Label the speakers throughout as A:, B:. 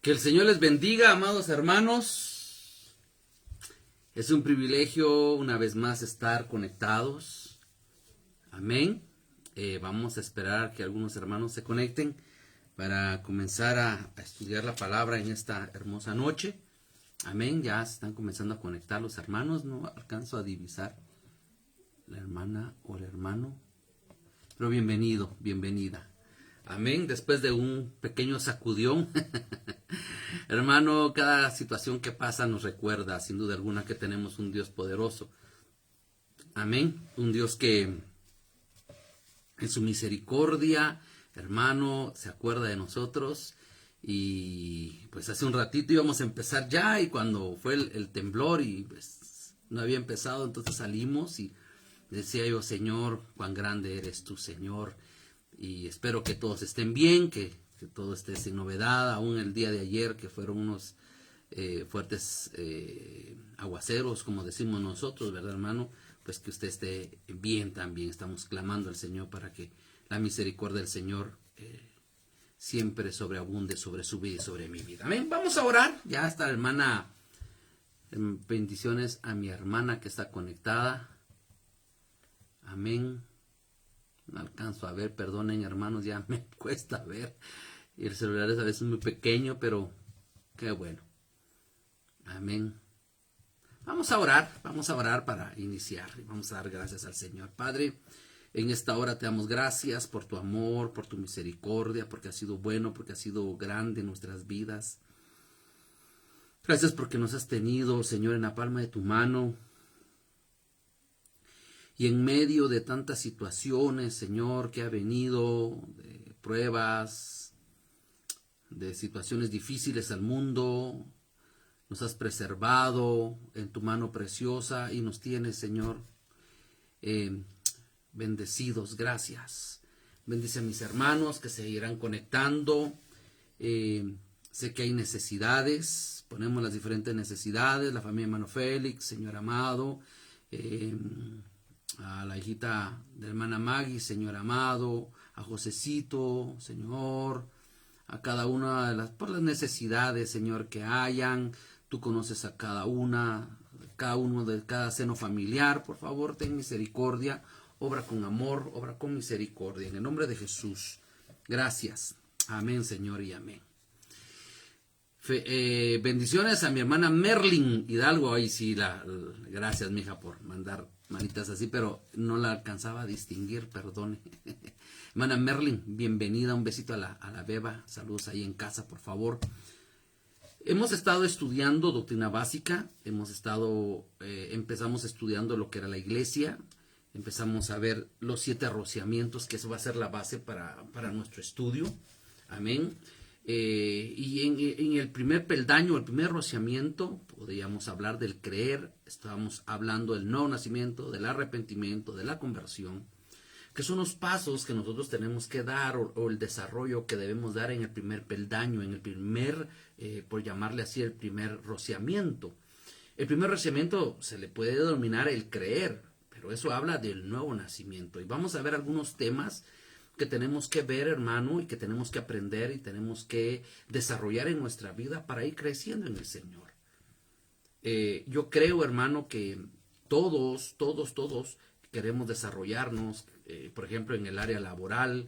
A: Que el Señor les bendiga, amados hermanos. Es un privilegio una vez más estar conectados. Amén. Vamos a esperar que algunos hermanos se conecten para comenzar a estudiar la palabra en esta hermosa noche. Amén. Ya se están comenzando a conectar los hermanos. No alcanzo a divisar la hermana o el hermano. Pero bienvenido, bienvenida. Amén. Después de un pequeño sacudión. Hermano, cada situación que pasa nos recuerda, sin duda alguna, que tenemos un Dios poderoso. Amén. Un Dios que en su misericordia, hermano, se acuerda de nosotros. Y pues hace un ratito íbamos a empezar ya, y cuando fue el temblor y pues no había empezado, entonces salimos y decía yo: Señor, cuán grande eres tú, Señor. Y espero que todos estén bien, que todo esté sin novedad, aún el día de ayer que fueron unos fuertes aguaceros, como decimos nosotros, ¿verdad, hermano? Pues que usted esté bien también. Estamos clamando al Señor para que la misericordia del Señor siempre sobreabunde sobre su vida y sobre mi vida. Amén. Vamos a orar. Ya está la hermana. Bendiciones a mi hermana que está conectada. Amén. No alcanzo a ver, perdonen hermanos, ya me cuesta ver. Y el celular es a veces muy pequeño, pero qué bueno. Amén. Vamos a orar para iniciar. Y vamos a dar gracias al Señor. Padre, en esta hora te damos gracias por tu amor, por tu misericordia, porque has sido bueno, porque has sido grande en nuestras vidas. Gracias porque nos has tenido, Señor, en la palma de tu mano. Y en medio de tantas situaciones, Señor, que ha venido, de pruebas, de situaciones difíciles al mundo, nos has preservado en tu mano preciosa y nos tienes, Señor, bendecidos. Gracias. Bendice a mis hermanos que se irán conectando. Sé que hay necesidades, ponemos las diferentes necesidades, la familia hermano Félix, Señor amado, a la hijita de hermana Maggie, Señor amado, a Josecito, Señor, a cada una de por las necesidades, Señor, que hayan. Tú conoces a cada uno de cada seno familiar. Por favor, ten misericordia, obra con amor, obra con misericordia, en el nombre de Jesús. Gracias. Amén, Señor, y amén. Bendiciones a mi hermana Merlin Hidalgo. Ahí sí, gracias, mija, por mandar manitas así, pero no la alcanzaba a distinguir, perdone. Hermana Merlin, bienvenida, un besito a la beba, saludos ahí en casa, por favor. Hemos estado estudiando doctrina básica, empezamos estudiando lo que era la iglesia, empezamos a ver los 7 rociamientos, que eso va a ser la base para nuestro estudio, amén. Y en el primer peldaño, el primer rociamiento, podríamos hablar del creer. Estábamos hablando del nuevo nacimiento, del arrepentimiento, de la conversión, que son los pasos que nosotros tenemos que dar, o el desarrollo que debemos dar en el primer peldaño, en el primer, por llamarle así, el primer rociamiento. El primer rociamiento se le puede denominar el creer, pero eso habla del nuevo nacimiento. Y vamos a ver algunos temas que tenemos que ver, hermano, y que tenemos que aprender y tenemos que desarrollar en nuestra vida para ir creciendo en el Señor. Yo creo, hermano, que todos queremos desarrollarnos, por ejemplo, en el área laboral.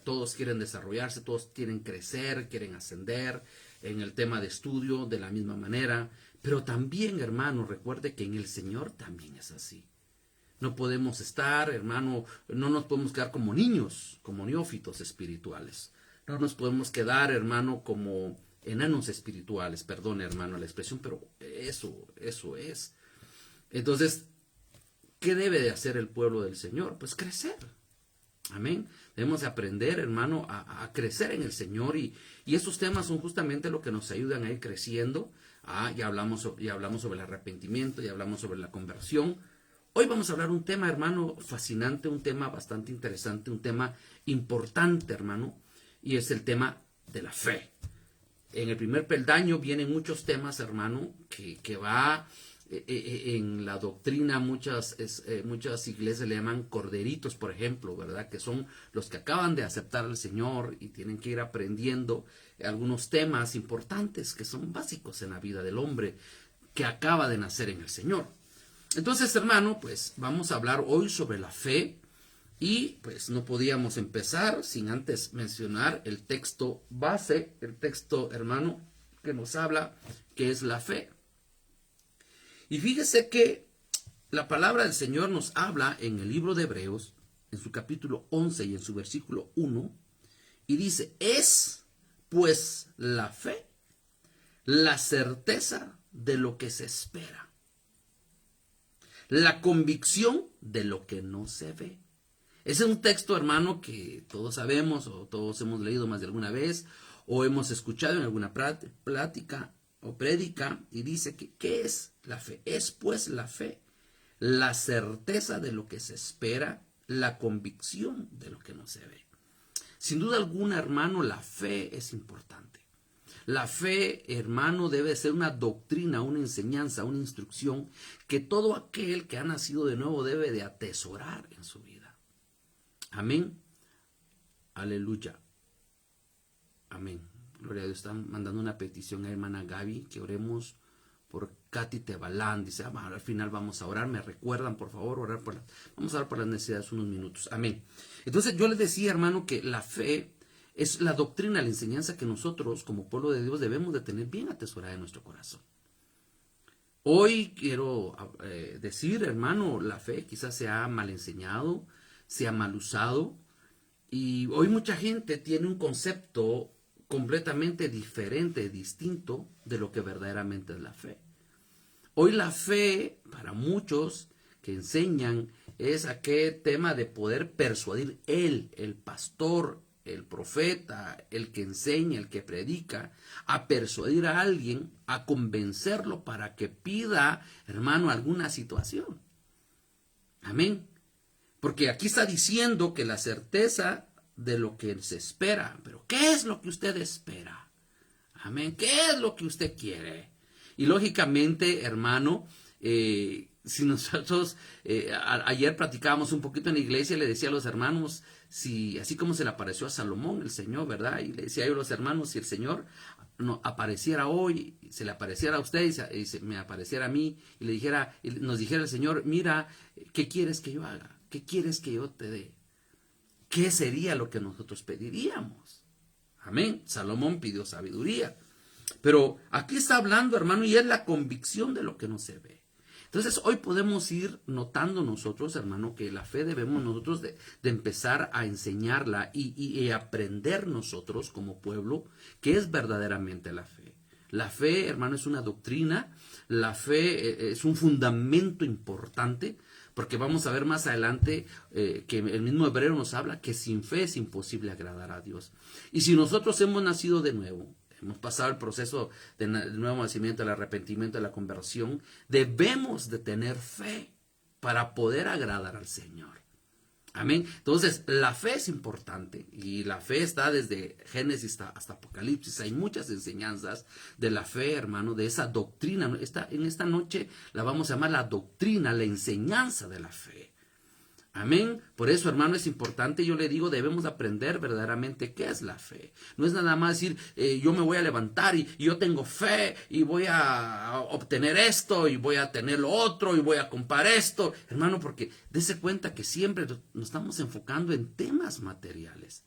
A: Todos quieren desarrollarse, todos quieren crecer, quieren ascender en el tema de estudio de la misma manera. Pero también, hermano, recuerde que en el Señor también es así. No podemos estar, hermano, no nos podemos quedar como niños, como neófitos espirituales. No nos podemos quedar, hermano, como enanos espirituales. Perdone, hermano, la expresión, pero eso es. Entonces, ¿qué debe de hacer el pueblo del Señor? Pues crecer. Amén. Debemos de aprender, hermano, a crecer en el Señor. Y estos temas son justamente lo que nos ayudan a ir creciendo. Ya hablamos sobre el arrepentimiento, ya hablamos sobre la conversión. Hoy vamos a hablar un tema, hermano, fascinante, un tema bastante interesante, un tema importante, hermano, y es el tema de la fe. En el primer peldaño vienen muchos temas, hermano, que va en la doctrina. Muchas iglesias le llaman corderitos, por ejemplo, ¿verdad? Que son los que acaban de aceptar al Señor y tienen que ir aprendiendo algunos temas importantes que son básicos en la vida del hombre que acaba de nacer en el Señor. Entonces, hermano, pues vamos a hablar hoy sobre la fe y pues no podíamos empezar sin antes mencionar el texto base, el texto, hermano, que nos habla que es la fe. Y fíjese que la palabra del Señor nos habla en el libro de Hebreos, en su capítulo 11 y en su versículo 1, y dice, es pues la fe, la certeza de lo que se espera, la convicción de lo que no se ve. Ese es un texto, hermano, que todos sabemos o todos hemos leído más de alguna vez o hemos escuchado en alguna plática o prédica y dice que ¿qué es la fe? Es pues la fe, la certeza de lo que se espera, la convicción de lo que no se ve. Sin duda alguna, hermano, la fe es importante. La fe, hermano, debe ser una doctrina, una enseñanza, una instrucción que todo aquel que ha nacido de nuevo debe de atesorar en su vida. Amén. Aleluya. Amén. Gloria a Dios. Están mandando una petición a hermana Gaby que oremos por Katy Tebalán. Dice, al final vamos a orar. Me recuerdan, por favor, vamos a orar por las necesidades unos minutos. Amén. Entonces yo les decía, hermano, que la fe es la doctrina, la enseñanza que nosotros como pueblo de Dios debemos de tener bien atesorada en nuestro corazón. Hoy quiero decir, hermano, la fe quizás se ha mal enseñado, se ha mal usado y hoy mucha gente tiene un concepto completamente diferente, distinto de lo que verdaderamente es la fe. Hoy la fe, para muchos que enseñan, es aquel tema de poder persuadir el pastor, el profeta, el que enseña, el que predica, a persuadir a alguien, a convencerlo para que pida, hermano, alguna situación. Amén. Porque aquí está diciendo que la certeza de lo que se espera. Pero ¿qué es lo que usted espera? Amén. ¿Qué es lo que usted quiere? Y lógicamente, hermano, si nosotros ayer platicábamos un poquito en la iglesia, le decía a los hermanos, si así como se le apareció a Salomón el Señor, ¿verdad? Y le decía yo a los hermanos, si el Señor no apareciera hoy, se le apareciera a usted y se me apareciera a mí y le dijera, y nos dijera el Señor, mira, ¿qué quieres que yo haga? ¿Qué quieres que yo te dé? ¿Qué sería lo que nosotros pediríamos? Amén. Salomón pidió sabiduría. Pero aquí está hablando, hermano, y es la convicción de lo que no se ve. Entonces, hoy podemos ir notando nosotros, hermano, que la fe debemos nosotros de empezar a enseñarla y aprender nosotros como pueblo qué es verdaderamente la fe. La fe, hermano, es una doctrina, la fe es un fundamento importante, porque vamos a ver más adelante que el mismo Hebreo nos habla que sin fe es imposible agradar a Dios. Y si nosotros hemos nacido de nuevo, hemos pasado el proceso del nuevo nacimiento, el arrepentimiento, de la conversión, debemos de tener fe para poder agradar al Señor. Amén. Entonces, la fe es importante y la fe está desde Génesis hasta Apocalipsis. Hay muchas enseñanzas de la fe, hermano, de esa doctrina. En esta noche la vamos a llamar la doctrina, la enseñanza de la fe. Amén. Por eso, hermano, es importante, yo le digo, debemos aprender verdaderamente qué es la fe. No es nada más decir, yo me voy a levantar y yo tengo fe y voy a obtener esto y voy a tener lo otro y voy a comprar esto. Hermano, porque dése cuenta que siempre nos estamos enfocando en temas materiales.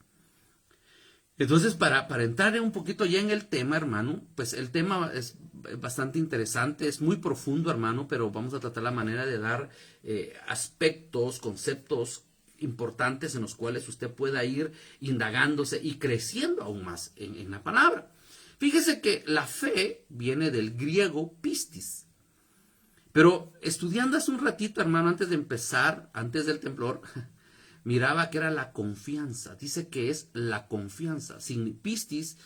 A: Entonces, para entrar un poquito ya en el tema, hermano, pues el tema es bastante interesante, es muy profundo, hermano, pero vamos a tratar la manera de dar aspectos, conceptos importantes en los cuales usted pueda ir indagándose y creciendo aún más en la palabra. Fíjese que la fe viene del griego pistis. Pero estudiando hace un ratito, hermano, antes de empezar, antes del temblor, miraba que era la confianza. Dice que es la confianza. Pistis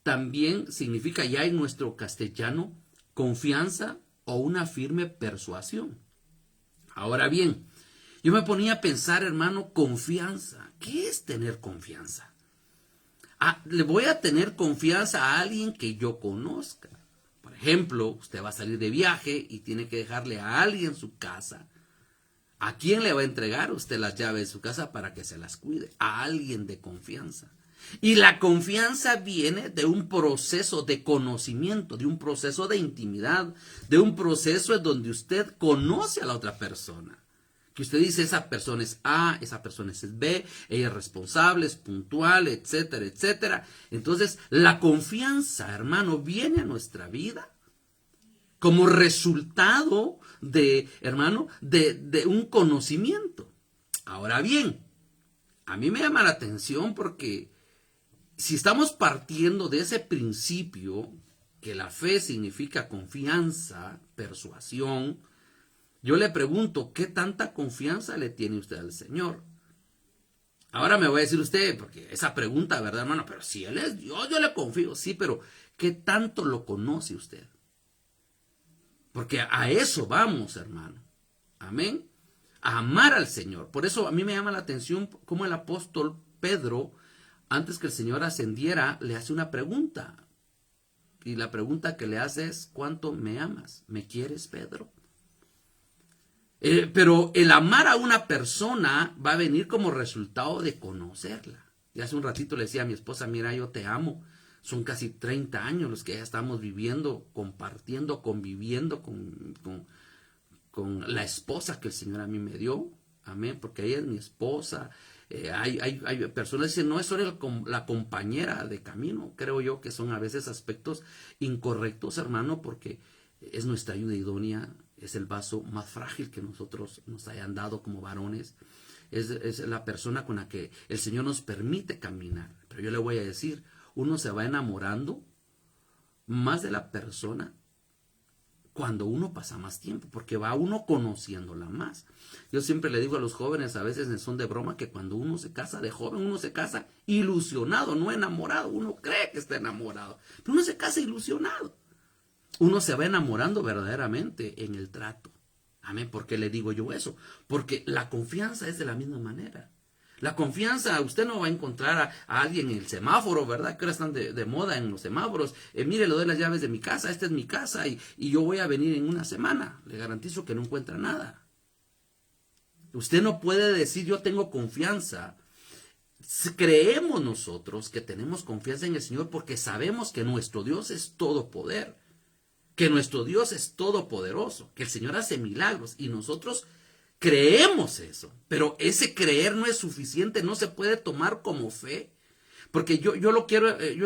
A: también significa ya en nuestro castellano confianza o una firme persuasión. Ahora bien, yo me ponía a pensar, hermano, confianza. ¿Qué es tener confianza? Le voy a tener confianza a alguien que yo conozca. Por ejemplo, usted va a salir de viaje y tiene que dejarle a alguien su casa. ¿A quién le va a entregar usted las llaves de su casa para que se las cuide? A alguien de confianza. Y la confianza viene de un proceso de conocimiento, de un proceso de intimidad, de un proceso en donde usted conoce a la otra persona. Que usted dice, esa persona es A, esa persona es B, ella es responsable, es puntual, etcétera, etcétera. Entonces, la confianza, hermano, viene a nuestra vida como resultado de, hermano, de un conocimiento. Ahora bien, a mí me llama la atención porque si estamos partiendo de ese principio, que la fe significa confianza, persuasión, yo le pregunto, ¿qué tanta confianza le tiene usted al Señor? Ahora me voy a decir usted, porque esa pregunta, ¿verdad, hermano? Pero si Él es Dios, yo le confío. Sí, pero ¿qué tanto lo conoce usted? Porque a eso vamos, hermano. Amén. A amar al Señor. Por eso a mí me llama la atención cómo el apóstol Pedro, antes que el Señor ascendiera, le hace una pregunta. Y la pregunta que le hace es, ¿cuánto me amas? ¿Me quieres, Pedro? Pero el amar a una persona va a venir como resultado de conocerla. Y hace un ratito le decía a mi esposa, mira, yo te amo. Son casi 30 años los que ya estamos viviendo, compartiendo, conviviendo con la esposa que el Señor a mí me dio. Amén, porque ella es mi esposa. Hay personas que dicen, no es solo la compañera de camino. Creo yo que son a veces aspectos incorrectos, hermano, porque es nuestra ayuda idónea. Es el vaso más frágil que nosotros nos hayan dado como varones. Es la persona con la que el Señor nos permite caminar. Pero yo le voy a decir, uno se va enamorando más de la persona cuando uno pasa más tiempo, porque va uno conociéndola más. Yo siempre le digo a los jóvenes, a veces en son de broma, que cuando uno se casa de joven, uno se casa ilusionado, no enamorado. Uno cree que está enamorado, pero uno se casa ilusionado. Uno se va enamorando verdaderamente en el trato. Amén. ¿Por qué le digo yo eso? Porque la confianza es de la misma manera. La confianza, usted no va a encontrar a alguien en el semáforo, ¿verdad? Que ahora están de moda en los semáforos. Mire, le doy las llaves de mi casa, esta es mi casa y yo voy a venir en una semana. Le garantizo que no encuentra nada. Usted no puede decir yo tengo confianza. Creemos nosotros que tenemos confianza en el Señor porque sabemos que nuestro Dios es todopoder. Que nuestro Dios es todopoderoso, que el Señor hace milagros y nosotros creemos eso, pero ese creer no es suficiente, no se puede tomar como fe, porque yo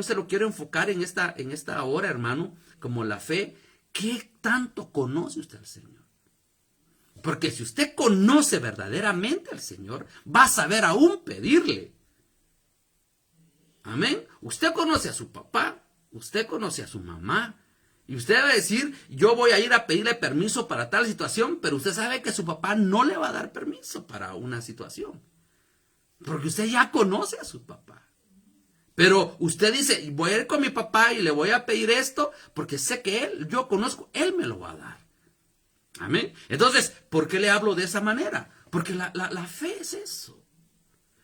A: se lo quiero enfocar en esta hora, hermano, como la fe. ¿Qué tanto conoce usted al Señor? Porque si usted conoce verdaderamente al Señor, va a saber aún pedirle. Amén. Usted conoce a su papá, usted conoce a su mamá. Y usted va a decir, yo voy a ir a pedirle permiso para tal situación, pero usted sabe que su papá no le va a dar permiso para una situación. Porque usted ya conoce a su papá. Pero usted dice, voy a ir con mi papá y le voy a pedir esto, porque sé que yo conozco, él me lo va a dar. Amén. Entonces, ¿por qué le hablo de esa manera? Porque la fe es eso.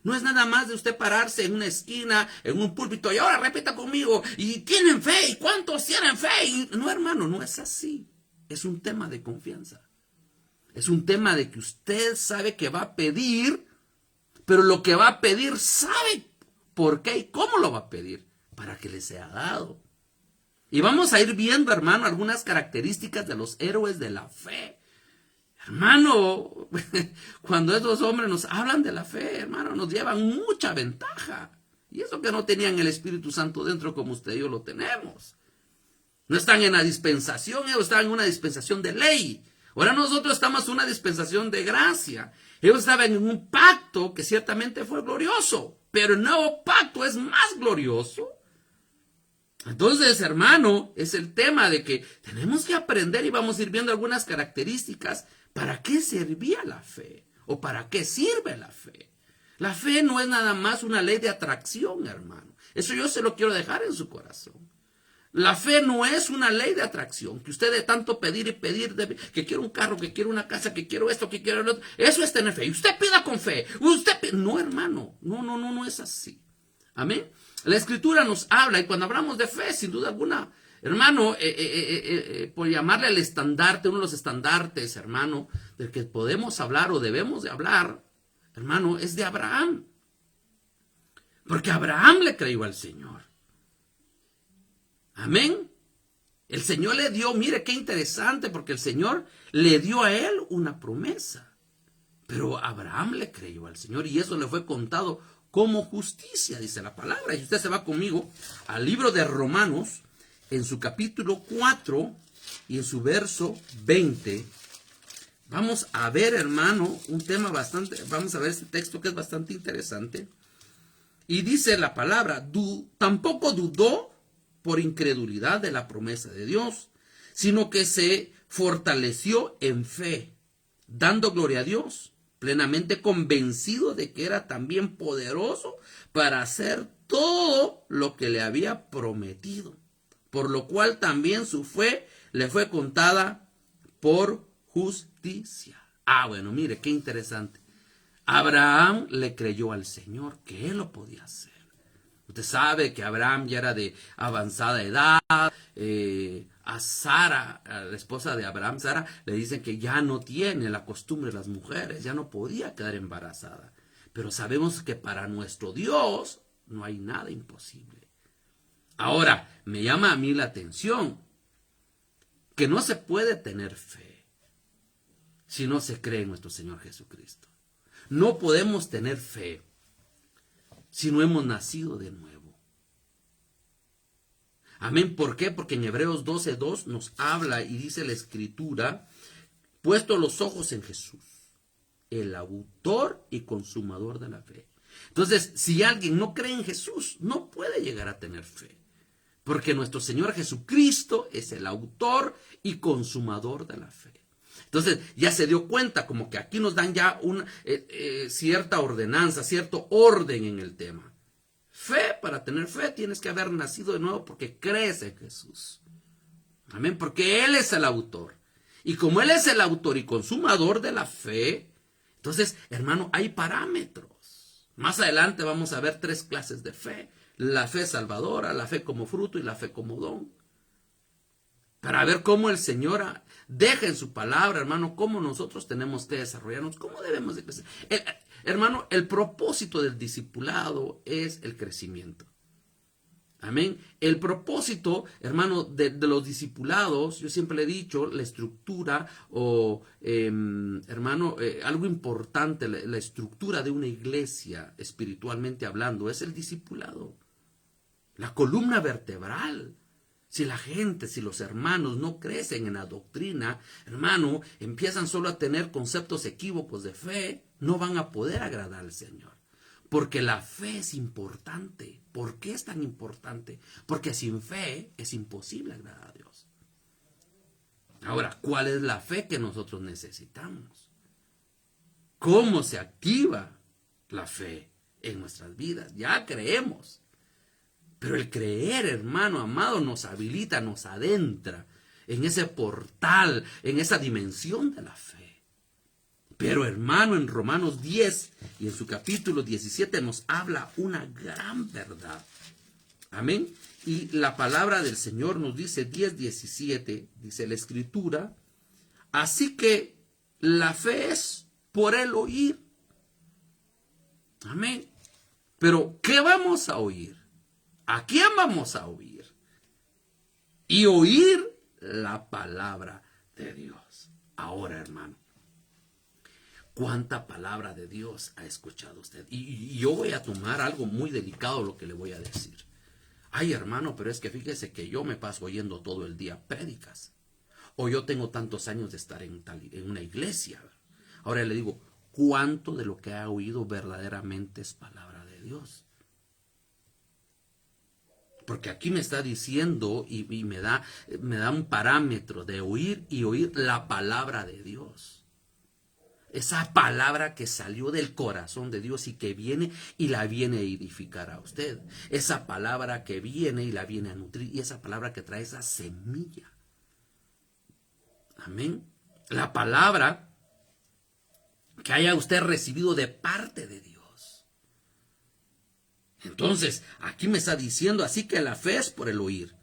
A: No es nada más de usted pararse en una esquina, en un púlpito, y ahora repita conmigo, y tienen fe, y cuántos tienen fe. No, hermano, no es así. Es un tema de confianza. Es un tema de que usted sabe que va a pedir, pero lo que va a pedir sabe por qué y cómo lo va a pedir, para que le sea dado. Y vamos a ir viendo, hermano, algunas características de los héroes de la fe. Hermano, cuando esos hombres nos hablan de la fe, hermano, nos llevan mucha ventaja. Y eso que no tenían el Espíritu Santo dentro como usted y yo lo tenemos. No están en la dispensación, ellos estaban en una dispensación de ley. Ahora nosotros estamos en una dispensación de gracia. Ellos estaban en un pacto que ciertamente fue glorioso, pero el nuevo pacto es más glorioso. Entonces, hermano, es el tema de que tenemos que aprender y vamos a ir viendo algunas características. ¿Para qué servía la fe? ¿O para qué sirve la fe? La fe no es nada más una ley de atracción, hermano. Eso yo se lo quiero dejar en su corazón. La fe no es una ley de atracción, que usted de tanto pedir y pedir, que quiero un carro, que quiero una casa, que quiero esto, que quiero lo otro. Eso es tener fe. Y usted pida con fe. No, hermano. No es así. Amén. La Escritura nos habla, y cuando hablamos de fe, sin duda alguna, hermano, por llamarle al estandarte, uno de los estandartes, hermano, del que podemos hablar o debemos de hablar, hermano, es de Abraham. Porque Abraham le creyó al Señor. Amén. El Señor le dio, mire qué interesante, porque el Señor le dio a él una promesa. Pero Abraham le creyó al Señor y eso le fue contado como justicia, dice la palabra. Y usted se va conmigo al libro de Romanos, en su capítulo 4 y en su verso 20. Vamos a ver, hermano, un tema vamos a ver este texto que es bastante interesante. Y dice la palabra, tampoco dudó por incredulidad de la promesa de Dios, sino que se fortaleció en fe, dando gloria a Dios, plenamente convencido de que era también poderoso para hacer todo lo que le había prometido, por lo cual también su fe le fue contada por justicia. Bueno, mire, qué interesante. Abraham le creyó al Señor que él lo podía hacer. Usted sabe que Abraham ya era de avanzada edad. A Sara, a la esposa de Abraham, Sara, le dicen que ya no tiene la costumbre de las mujeres, ya no podía quedar embarazada. Pero sabemos que para nuestro Dios no hay nada imposible. Ahora, me llama a mí la atención que no se puede tener fe si no se cree en nuestro Señor Jesucristo. No podemos tener fe si no hemos nacido de nuevo. Amén. ¿Por qué? Porque en Hebreos 12:2 nos habla y dice la Escritura, puesto los ojos en Jesús, el autor y consumador de la fe. Entonces, si alguien no cree en Jesús, no puede llegar a tener fe. Porque nuestro Señor Jesucristo es el autor y consumador de la fe. Entonces, ya se dio cuenta, como que aquí nos dan ya una cierta ordenanza, cierto orden en el tema. Fe, para tener fe tienes que haber nacido de nuevo porque crees en Jesús. Amén, porque Él es el autor. Y como Él es el autor y consumador de la fe, entonces, hermano, hay parámetros. Más adelante vamos a ver 3 clases de fe. La fe salvadora, la fe como fruto y la fe como don. Para ver cómo el Señor deja en su palabra, hermano, cómo nosotros tenemos que desarrollarnos, cómo debemos de crecer. Hermano, el propósito del discipulado es el crecimiento. Amén. El propósito, hermano, de los discipulados, yo siempre le he dicho, la estructura hermano, algo importante, la estructura de una iglesia, espiritualmente hablando, es el discipulado. La columna vertebral. Si la gente, si los hermanos no crecen en la doctrina, hermano, empiezan solo a tener conceptos equívocos de fe, no van a poder agradar al Señor. Porque la fe es importante. ¿Por qué es tan importante? Porque sin fe es imposible agradar a Dios. Ahora, ¿cuál es la fe que nosotros necesitamos? ¿Cómo se activa la fe en nuestras vidas? Ya creemos. Pero el creer, hermano amado, nos habilita, nos adentra en ese portal, en esa dimensión de la fe. Pero, hermano, en Romanos 10 y en su capítulo 17 nos habla una gran verdad. Amén. Y la palabra del Señor nos dice 10:17, dice la Escritura, así que la fe es por el oír. Amén. Pero, ¿qué vamos a oír? ¿A quién vamos a oír? Y oír la palabra de Dios. Ahora, hermano, ¿cuánta palabra de Dios ha escuchado usted? Y yo voy a tomar algo muy delicado lo que le voy a decir. Ay, hermano, pero es que fíjese que yo me paso oyendo todo el día prédicas. O yo tengo tantos años de estar en una iglesia. Ahora le digo, ¿cuánto de lo que ha oído verdaderamente es palabra de Dios? Porque aquí me está diciendo y me da un parámetro de oír y oír la palabra de Dios. Esa palabra que salió del corazón de Dios y que viene y la viene a edificar a usted. Esa palabra que viene y la viene a nutrir. Y esa palabra que trae esa semilla. Amén. La palabra que haya usted recibido de parte de Dios. Entonces, aquí me está diciendo, así que la fe es por el oír.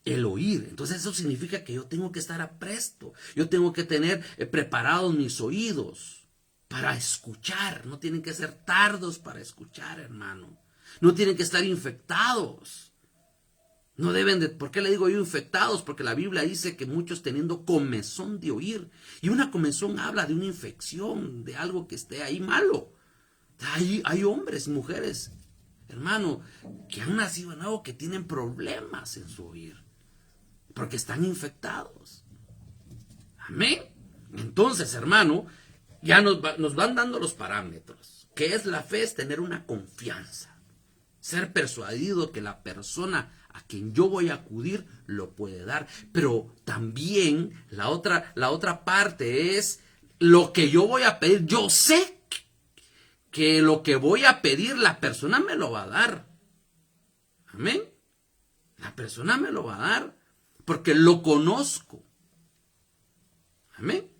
A: El oír. Entonces, eso significa que yo tengo que estar apresto. Yo tengo que tener preparados mis oídos para escuchar. No tienen que ser tardos para escuchar, hermano. No tienen que estar infectados. No deben de, ¿por qué le digo yo infectados? Porque la Biblia dice que muchos teniendo comezón de oír. Y una comezón habla de una infección, de algo que esté ahí malo. Hay hombres, mujeres, hermano, que han nacido de nuevo, que tienen problemas en su oír. Porque están infectados. Amén. Entonces, hermano, ya nos van dando los parámetros. ¿Qué es la fe? Es tener una confianza. Ser persuadido que la persona a quien yo voy a acudir lo puede dar. Pero también la otra parte es lo que yo voy a pedir. Yo sé que lo que voy a pedir la persona me lo va a dar. Amén. La persona me lo va a dar porque lo conozco. Amén.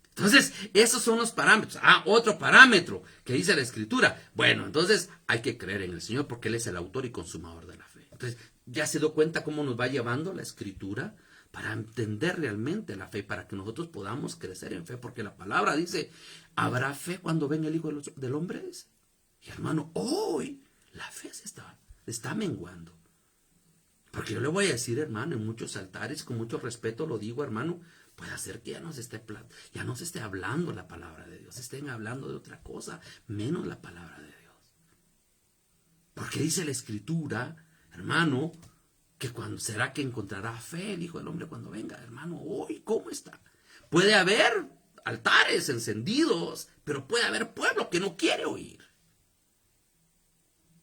A: Entonces, esos son los parámetros. Otro parámetro que dice la Escritura. Bueno, entonces hay que creer en el Señor porque Él es el autor y consumador de la fe. Entonces, ¿ya se dio cuenta cómo nos va llevando la Escritura para entender realmente la fe, para que nosotros podamos crecer en fe? Porque la palabra dice, ¿habrá fe cuando venga el Hijo del Hombre? Y hermano, hoy la fe se está menguando. Porque yo le voy a decir, hermano, en muchos altares, con mucho respeto lo digo, hermano, puede ser que ya no se esté hablando la palabra de Dios, estén hablando de otra cosa, menos la palabra de Dios. Porque dice la Escritura, hermano, que cuando será que encontrará fe el Hijo del Hombre cuando venga, hermano, hoy, ¿cómo está? Puede haber altares encendidos, pero puede haber pueblo que no quiere oír.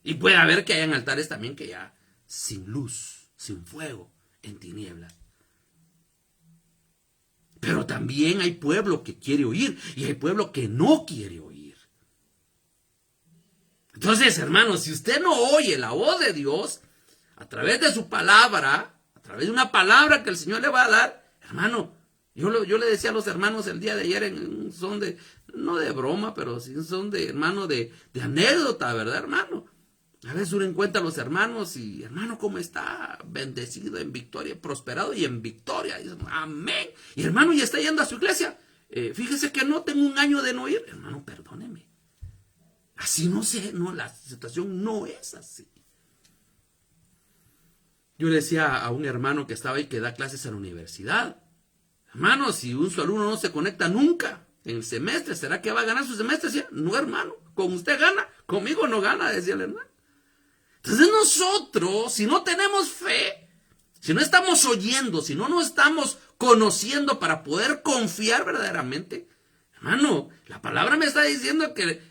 A: Y puede haber que hayan altares también que ya sin luz, sin fuego, en tinieblas. Pero también hay pueblo que quiere oír y hay pueblo que no quiere oír. Entonces, hermanos, si usted no oye la voz de Dios a través de su palabra, a través de una palabra que el Señor le va a dar, hermano, yo le decía a los hermanos el día de ayer en un son de, no de broma, pero sí un son de, hermano, de anécdota, ¿verdad, hermano? A veces uno encuentra a los hermanos y, hermano, ¿cómo está? Bendecido en victoria, prosperado y en victoria. Y, amén. Y hermano, ¿ya está yendo a su iglesia? Fíjese que no tengo un año de no ir. Hermano, perdóneme. Así no sé, no, la situación no es así. Yo le decía a un hermano que estaba ahí que da clases en la universidad. Hermano, si un solo alumno no se conecta nunca en el semestre, ¿será que va a ganar su semestre? ¿Sí? No, hermano, con usted gana, conmigo no gana, decía el hermano. Entonces nosotros, si no tenemos fe, si no estamos oyendo, si no nos estamos conociendo para poder confiar verdaderamente, hermano, la palabra me está diciendo que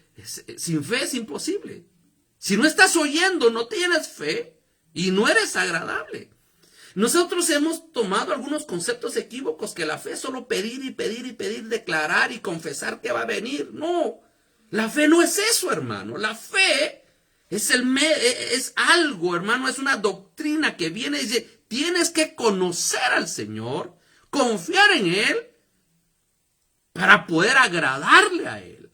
A: sin fe es imposible. Si no estás oyendo, no tienes fe y no eres agradable. Nosotros hemos tomado algunos conceptos equívocos, que la fe es solo pedir y pedir y pedir, declarar y confesar que va a venir. No, la fe no es eso, hermano. La fe es algo, hermano, es una doctrina que viene y dice, tienes que conocer al Señor, confiar en Él, para poder agradarle a Él.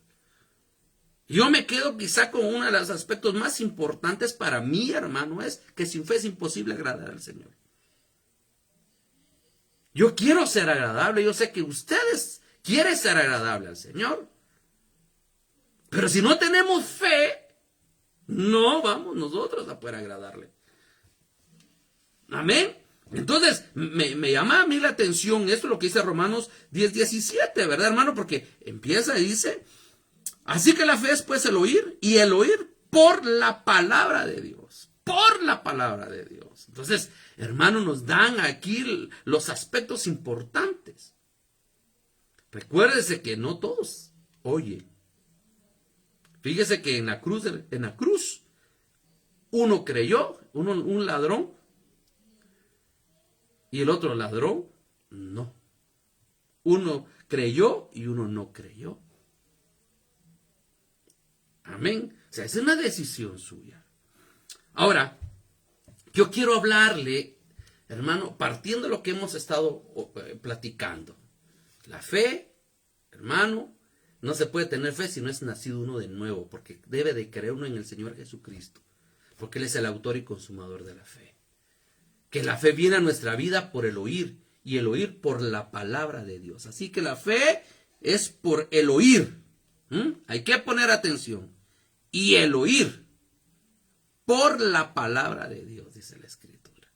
A: Yo me quedo quizá con uno de los aspectos más importantes para mí, hermano, es que sin fe es imposible agradar al Señor. Yo quiero ser agradable, yo sé que ustedes quieren ser agradable al Señor. Pero si no tenemos fe, no vamos nosotros a poder agradarle. Amén. Entonces, me llama a mí la atención esto, lo que dice Romanos 10:17, ¿verdad, hermano? Porque empieza y dice, así que la fe es pues el oír, y el oír por la palabra de Dios. Por la palabra de Dios. Entonces, hermano, nos dan aquí los aspectos importantes. Recuérdese que no todos oyen. Fíjese que en la cruz, uno creyó, un ladrón, y el otro ladrón, no. Uno creyó y uno no creyó. Amén. O sea, es una decisión suya. Ahora, yo quiero hablarle, hermano, partiendo de lo que hemos estado platicando. La fe, hermano, no se puede tener fe si no es nacido uno de nuevo, porque debe de creer uno en el Señor Jesucristo, porque Él es el autor y consumador de la fe. Que la fe viene a nuestra vida por el oír, y el oír por la palabra de Dios. Así que la fe es por el oír. Hay que poner atención. Y el oír. por la palabra de Dios, dice la Escritura.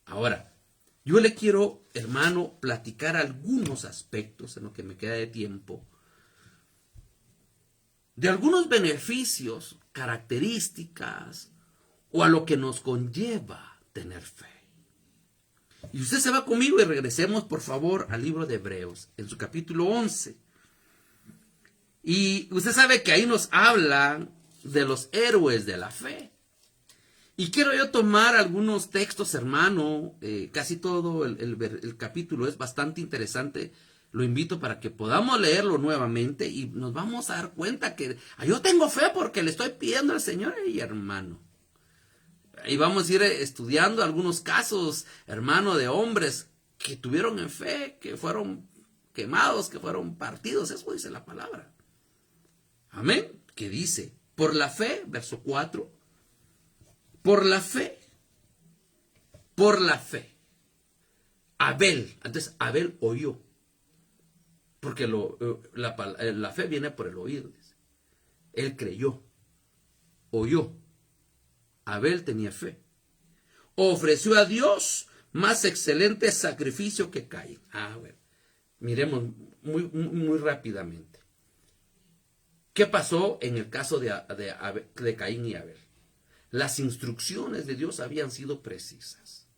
A: Ahora, yo le quiero, hermano, platicar algunos aspectos en lo que me queda de tiempo, de algunos beneficios, características, o a lo que nos conlleva tener fe. Y usted se va conmigo y regresemos, por favor, al libro de Hebreos, en su capítulo 11. Y usted sabe que ahí nos hablan de los héroes de la fe. Y quiero yo tomar algunos textos, hermano, casi todo el capítulo es bastante interesante. Lo invito para que podamos leerlo nuevamente y nos vamos a dar cuenta que yo tengo fe porque le estoy pidiendo al Señor, y hermano. Y vamos a ir estudiando algunos casos, hermano, de hombres que tuvieron en fe, que fueron quemados, que fueron partidos. Eso dice la palabra. Amén. Que dice, por la fe, verso 4, por la fe, Abel. Entonces Abel oyó, porque la fe viene por el oído. Dice. Él creyó, oyó. Abel tenía fe. Ofreció a Dios más excelente sacrificio que Caín. Bueno, miremos muy rápidamente. ¿Qué pasó en el caso de Caín y Abel? Las instrucciones de Dios habían sido precisas.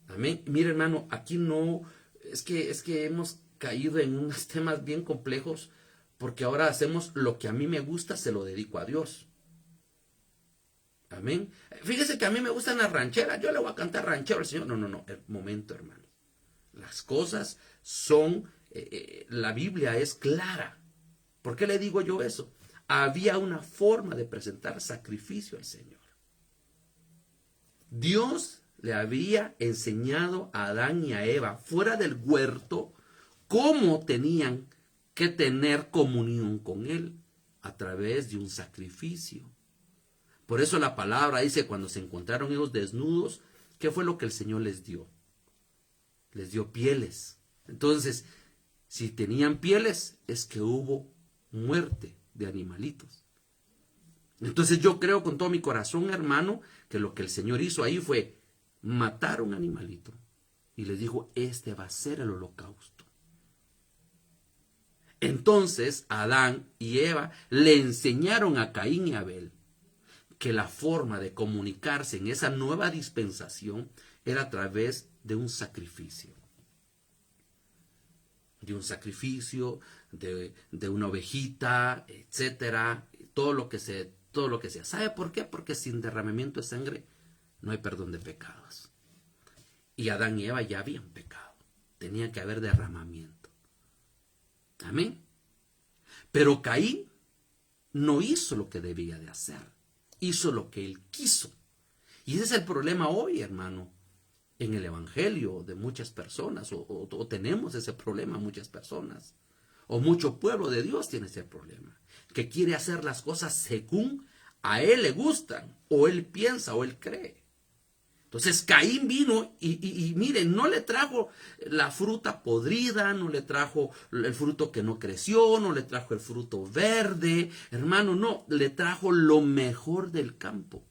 A: Amén. Mire, hermano, aquí no, es que hemos caído en unos temas bien complejos, porque ahora hacemos lo que a mí me gusta, se lo dedico a Dios. Amén. Fíjese que a mí me gustan las rancheras, yo le voy a cantar ranchero al Señor. No, el momento, hermano. Las cosas son, la Biblia es clara. ¿Por qué le digo yo eso? Había una forma de presentar sacrificio al Señor. Dios le había enseñado a Adán y a Eva fuera del huerto cómo tenían que tener comunión con Él a través de un sacrificio. Por eso la palabra dice, cuando se encontraron ellos desnudos, ¿qué fue lo que el Señor les dio? Les dio pieles. Entonces, si tenían pieles, es que hubo muerte de animalitos. Entonces yo creo con todo mi corazón, hermano, que lo que el Señor hizo ahí fue matar un animalito. Y les dijo, este va a ser el holocausto. Entonces Adán y Eva le enseñaron a Caín y a Abel que la forma de comunicarse en esa nueva dispensación era a través de un sacrificio. De un sacrificio, de una ovejita, etcétera, todo lo que sea. ¿Sabe por qué? Porque sin derramamiento de sangre no hay perdón de pecados. Y Adán y Eva ya habían pecado. Tenía que haber derramamiento. Amén. Pero Caín no hizo lo que debía de hacer. Hizo lo que él quiso. Y ese es el problema hoy, hermano, en el evangelio de muchas personas, o tenemos ese problema muchas personas, o mucho pueblo de Dios tiene ese problema, que quiere hacer las cosas según a él le gustan, o él piensa, o él cree. Entonces Caín vino y miren, no le trajo la fruta podrida, no le trajo el fruto que no creció, no le trajo el fruto verde, hermano, no, le trajo lo mejor del campo.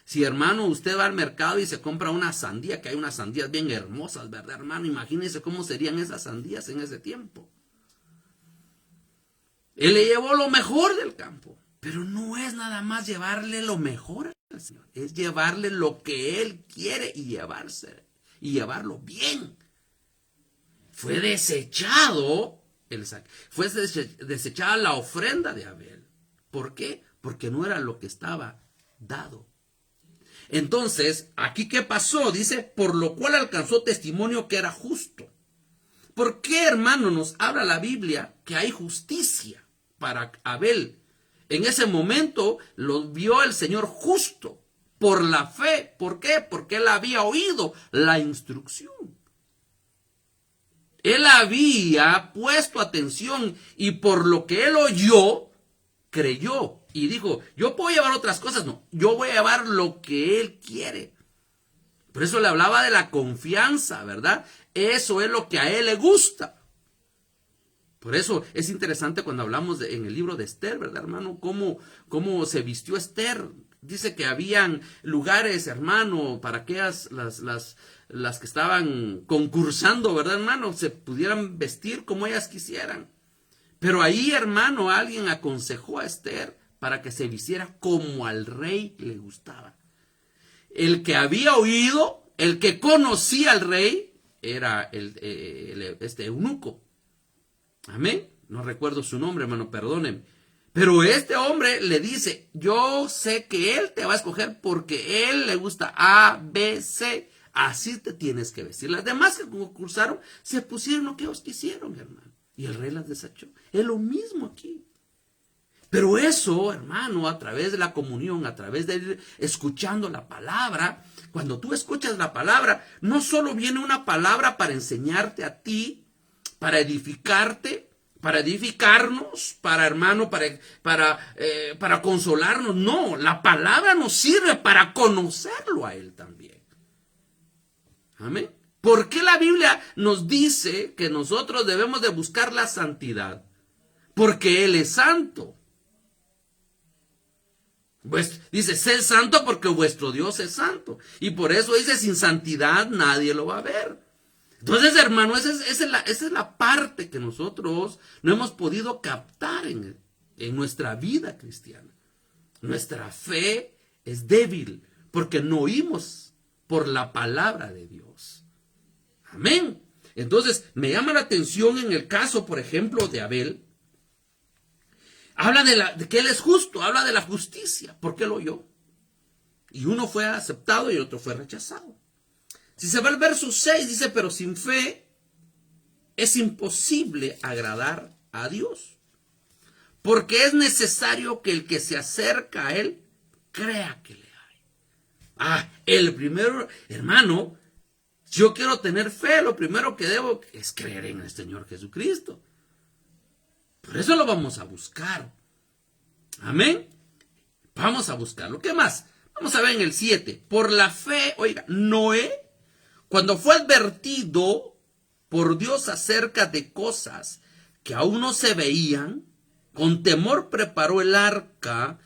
A: Si, hermano, usted va al mercado y se compra una sandía, que hay unas sandías bien hermosas, ¿verdad, hermano? Imagínese cómo serían esas sandías en ese tiempo. Él le llevó lo mejor del campo, pero no es nada más llevarle lo mejor al Señor, es llevarle lo que Él quiere y llevarlo bien. Fue desechada la ofrenda de Abel. ¿Por qué? Porque no era lo que estaba dado. Entonces, ¿aquí qué pasó? Dice, por lo cual alcanzó testimonio que era justo. ¿Por qué, hermano, nos habla la Biblia que hay justicia para Abel? En ese momento lo vio el Señor justo por la fe. ¿Por qué? Porque él había oído la instrucción. Él había puesto atención y por lo que él oyó, creyó. Y dijo, yo puedo llevar otras cosas. No, yo voy a llevar lo que él quiere. Por eso le hablaba de la confianza, ¿verdad? Eso es lo que a él le gusta. Por eso es interesante cuando hablamos en el libro de Esther, ¿verdad, hermano? Cómo se vistió Esther. Dice que habían lugares, hermano, para que las que estaban concursando, ¿verdad, hermano? Se pudieran vestir como ellas quisieran. Pero ahí, hermano, alguien aconsejó a Esther para que se vistiera como al rey le gustaba. El que había oído, el que conocía al rey, era este eunuco. Amén. No recuerdo su nombre, hermano, perdónenme. Pero este hombre le dice, yo sé que él te va a escoger porque él le gusta A, B, C. Así te tienes que vestir. Las demás que concursaron se pusieron lo que ellos quisieron, hermano. Y el rey las desechó. Es lo mismo aquí. Pero eso, hermano, a través de la comunión, a través de ir escuchando la palabra, cuando tú escuchas la palabra, no solo viene una palabra para enseñarte a ti, para edificarte, para edificarnos, para hermano, para consolarnos. No, la palabra nos sirve para conocerlo a Él también. Amén. ¿Por qué la Biblia nos dice que nosotros debemos de buscar la santidad? Porque Él es santo. Pues dice, sed santo porque vuestro Dios es santo. Y por eso dice, sin santidad nadie lo va a ver. Entonces, hermano, esa es la parte que nosotros no hemos podido captar en nuestra vida cristiana. Nuestra fe es débil porque no oímos por la palabra de Dios. Amén. Entonces, me llama la atención en el caso, por ejemplo, de Abel. Habla de que él es justo, habla de la justicia. ¿Por qué lo oyó? Y uno fue aceptado y el otro fue rechazado. Si se va al verso 6, dice, pero sin fe es imposible agradar a Dios. Porque es necesario que el que se acerca a Él crea que le hay. El primero, hermano, si yo quiero tener fe, lo primero que debo es creer en el Señor Jesucristo. Por eso lo vamos a buscar. Amén. Vamos a buscarlo. ¿Qué más? Vamos a ver en el 7. Por la fe, oiga, Noé, cuando fue advertido por Dios acerca de cosas que aún no se veían, con temor preparó el arca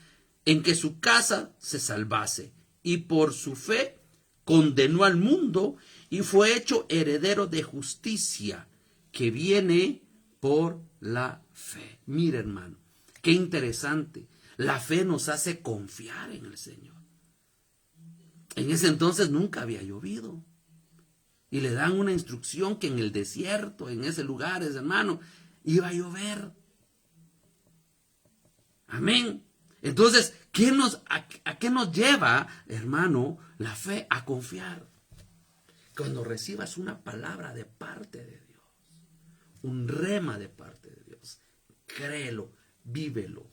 A: en que su casa se salvase. Y por su fe condenó al mundo y fue hecho heredero de justicia que viene por la fe. Mira, hermano, qué interesante. La fe nos hace confiar en el Señor. En ese entonces nunca había llovido. Y le dan una instrucción que en el desierto, en ese lugar, hermano, iba a llover. Amén. Entonces, ¿a qué nos lleva, hermano, la fe? A confiar. Cuando recibas una palabra de parte de Dios, un rema de parte de Dios, créelo, vívelo.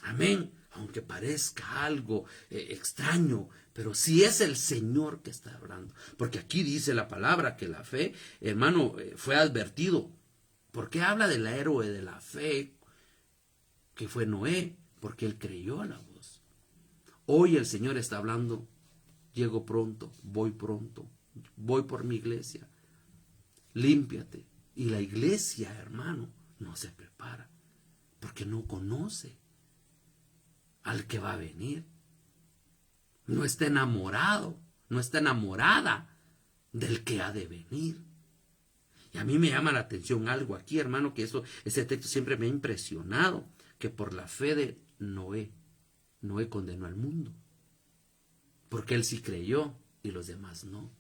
A: Amén. Aunque parezca algo extraño, pero si es el Señor que está hablando. Porque aquí dice la palabra que la fe, hermano, fue advertido. ¿Por qué habla del héroe de la fe que fue Noé? Porque él creyó a la voz. Hoy el Señor está hablando, llego pronto, voy por mi iglesia. Límpiate. Y la iglesia, hermano, no se prepara porque no conoce al que va a venir. No está enamorado, no está enamorada del que ha de venir. Y a mí me llama la atención algo aquí, hermano, que ese texto siempre me ha impresionado, que por la fe de Noé condenó al mundo. Porque él sí creyó y los demás no.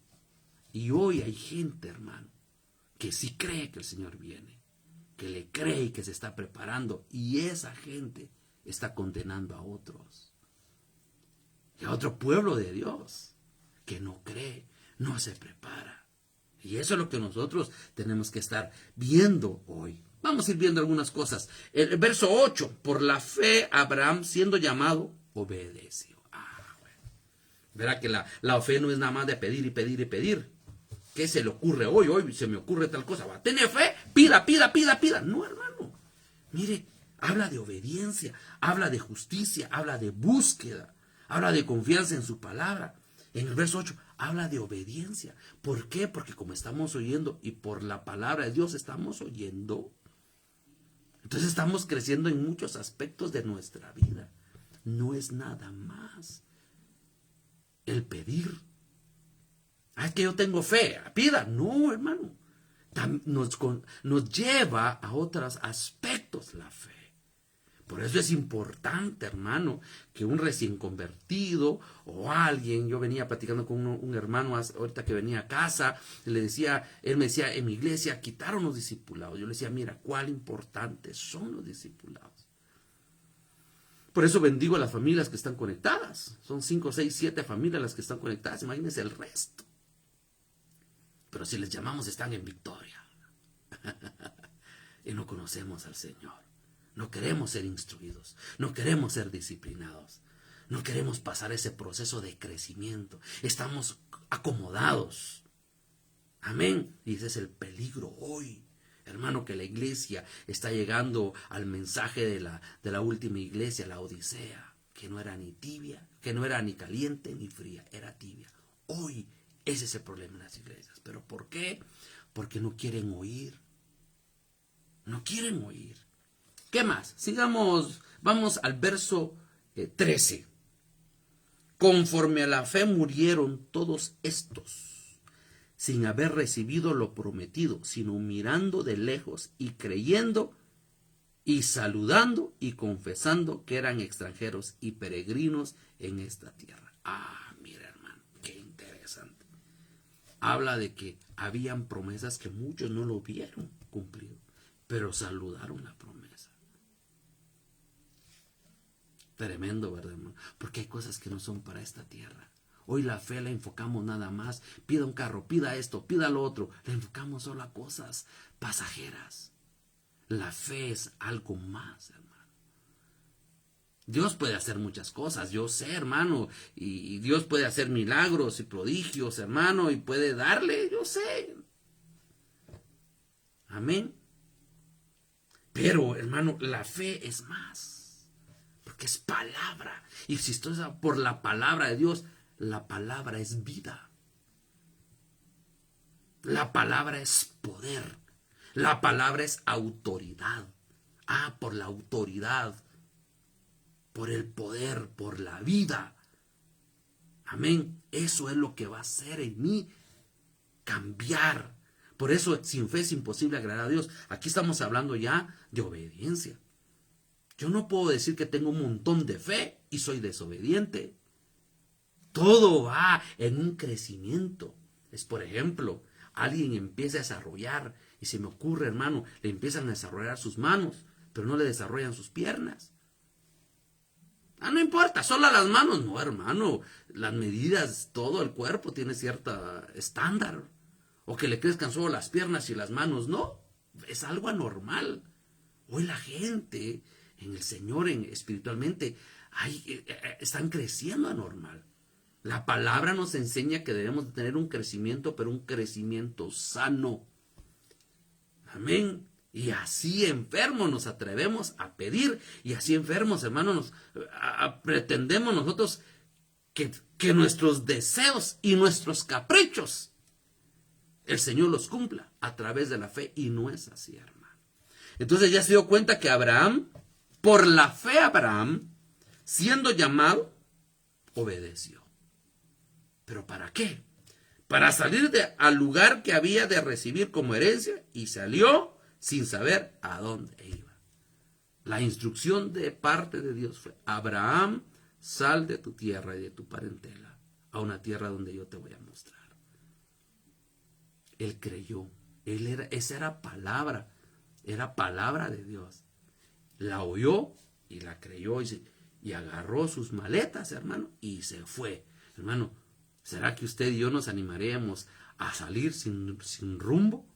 A: Y hoy hay gente, hermano, que sí cree que el Señor viene, que le cree y que se está preparando, y esa gente está condenando a otros. Y a otro pueblo de Dios que no cree, no se prepara. Y eso es lo que nosotros tenemos que estar viendo hoy. Vamos a ir viendo algunas cosas. El verso 8, por la fe Abraham siendo llamado, obedeció. Bueno. Verá que la fe no es nada más de pedir y pedir y pedir. ¿Qué se le ocurre hoy? Hoy se me ocurre tal cosa. ¿Va a tener fe? Pida. No, hermano. Mire, habla de obediencia, habla de justicia, habla de búsqueda, habla de confianza en su palabra. En el verso 8, habla de obediencia. ¿Por qué? Porque como estamos oyendo y por la palabra de Dios estamos oyendo, entonces estamos creciendo en muchos aspectos de nuestra vida. no es nada más el pedir. Es que yo tengo fe, pida. No, hermano. Nos lleva a otros aspectos la fe. Por eso es importante, hermano, que un recién convertido o alguien, yo venía platicando con un hermano ahorita que venía a casa, él me decía, en mi iglesia quitaron los discipulados. Yo le decía, mira, cuál importantes son los discipulados. Por eso bendigo a las familias que están conectadas. Son 5, 6, 7 familias las que están conectadas. Imagínense el resto. Pero si les llamamos, están en victoria. Y no conocemos al Señor. No queremos ser instruidos. No queremos ser disciplinados. No queremos pasar ese proceso de crecimiento. Estamos acomodados. Amén. Y ese es el peligro hoy. Hermano, que la iglesia está llegando al mensaje de la última iglesia, la Odisea, que no era ni tibia, que no era ni caliente ni fría, era tibia. Hoy ese es el problema en las iglesias. ¿Pero por qué? Porque no quieren oír. No quieren oír. ¿Qué más? Sigamos, vamos al verso 13. Conforme a la fe murieron todos estos, sin haber recibido lo prometido, sino mirando de lejos y creyendo y saludando y confesando que eran extranjeros y peregrinos en esta tierra. Mira, hermano, qué interesante. Habla de que habían promesas que muchos no lo vieron cumplido, pero saludaron la promesa. Tremendo, ¿verdad, hermano? Porque hay cosas que no son para esta tierra. Hoy la fe la enfocamos nada más. Pida un carro, pida esto, pida lo otro. La enfocamos solo a cosas pasajeras. La fe es algo más, hermano. Dios puede hacer muchas cosas, yo sé, hermano. Y Dios puede hacer milagros y prodigios, hermano. Y puede darle, yo sé. Amén. Pero, hermano, la fe es más. Porque es palabra. Y si esto es por la palabra de Dios, la palabra es vida. La palabra es poder. La palabra es autoridad. Por la autoridad. Por el poder, por la vida. Amén. Eso es lo que va a hacer en mí cambiar. Por eso, sin fe es imposible agradar a Dios. Aquí estamos hablando ya de obediencia. Yo no puedo decir que tengo un montón de fe y soy desobediente. Todo va en un crecimiento. Es, por ejemplo, alguien empieza a desarrollar, y se me ocurre, hermano, le empiezan a desarrollar sus manos, pero no le desarrollan sus piernas. No importa, solo las manos. No, hermano, las medidas, todo el cuerpo tiene cierta estándar. O que le crezcan solo las piernas y las manos, no. Es algo anormal. Hoy la gente en el Señor, espiritualmente, están creciendo anormal. La palabra nos enseña que debemos de tener un crecimiento, pero un crecimiento sano. Amén. Y así enfermos nos atrevemos a pedir, y así enfermos, hermanos, pretendemos nosotros que nuestros deseos y nuestros caprichos, el Señor los cumpla a través de la fe, y no es así, hermano. Entonces ya se dio cuenta que Abraham, por la fe Abraham, siendo llamado, obedeció. ¿Pero para qué? Para salir al lugar que había de recibir como herencia, y salió sin saber a dónde iba. La instrucción de parte de Dios fue: Abraham, sal de tu tierra y de tu parentela a una tierra donde yo te voy a mostrar. Él creyó. Esa era palabra de Dios. La oyó y la creyó y agarró sus maletas, hermano, y se fue. Hermano, ¿será que usted y yo nos animaremos a salir sin rumbo?